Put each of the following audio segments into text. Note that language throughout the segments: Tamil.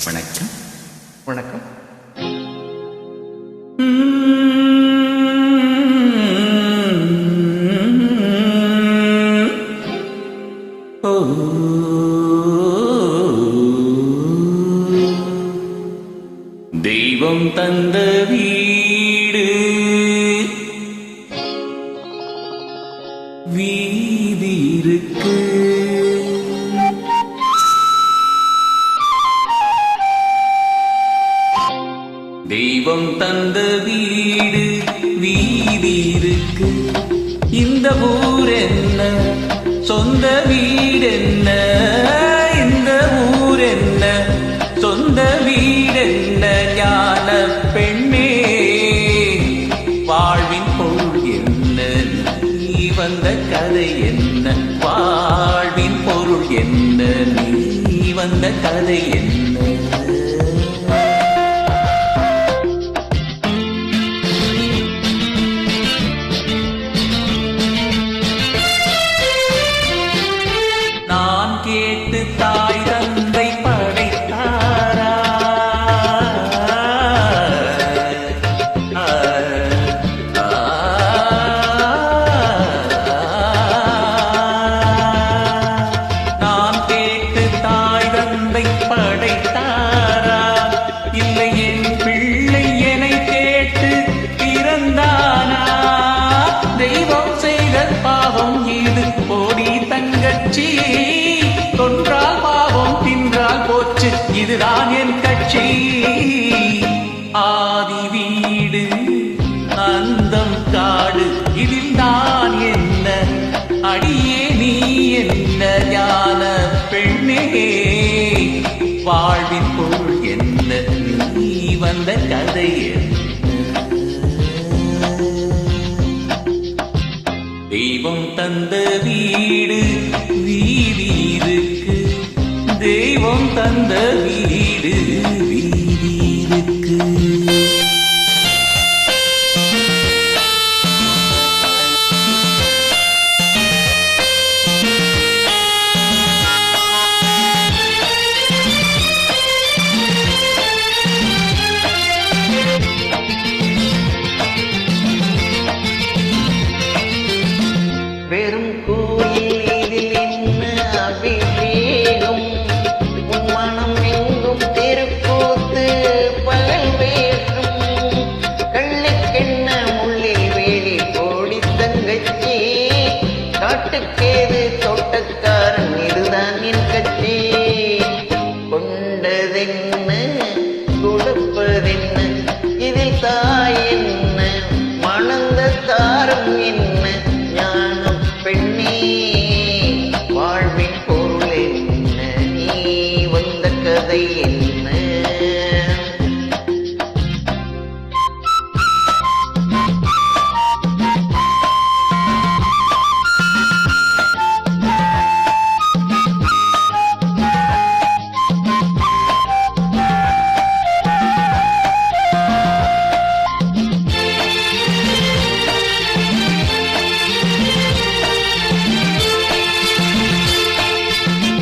வணக்கம் வணக்கம். தெய்வம் தந்த வீடு வீதி இருக்கு, தெய்வம் தந்த வீடு வீதி இருக்கு. இந்த ஊர் என்ன, சொந்த வீடு என்ன, இந்த ஊர் என்ன, சொந்த வீடு என்ன, ஞான பெண்ணே வாழ்வின் பொருள் என்ன, நீ வந்த கதை என்ன, வாழ்வின் பொருள் என்ன, நீ வந்த கதை என்ன. கேட்டு தாய் தந்தை படைத்தாரா, நான் கேட்டு தாய் தந்தை படைத்தாரா, இல்லை என் பிள்ளை என்னை கேட்டு பிறந்தானா. தெய்வம் செய்த பாவம் இது போடி தங்கச்சி, தொன்றால் பாவம் தின்றால் போச்சு இதுதான் என் கட்சி. ஆதி வீடு அந்தம் காடு இதில் நான் என்ன, அடியே நீ என்ன, ஞான பெண்ணே வாழ்வின் பொருள் என்ன, நீ வந்த கதை என்ன. தெய்வம் தந்த வீடு வீதி இருக்கு, தெய்வம் தந்த வீடு வீதி இருக்கு. வெறும் கோயில் இதில் என்ன அபிஷேகம், உன் மனம் எங்கும் தெருக்கூத்து பகல் வேற்றும், கண்ணுக்கென்ன முள்ளில் வேலி போடி தங்கச்சி, காட்டுக்கேது தோட்டக்காரன் இதுதான் என் கட்சி. கொண்டதென்ன கொடுப்பதென்ன, இதில் தாய் என்ன, மணந்த தாரம் என்ன, ஞானம் பெண்ணே வாழ்வின் பொருள் என்ன, நீ வந்த கதை என்ன.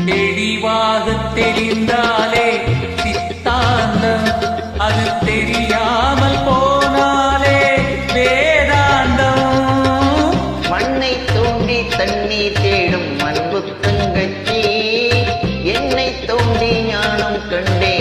தெளிவாக தெரிந்தாலே சித்தாந்தம், அது தெரியாமல் போனாலே வேதாந்தம். மண்ணை தோண்டி தண்ணீர் தேடும் அன்பு தங்கச்சி, என்னை தோண்டி ஞானம் கண்டே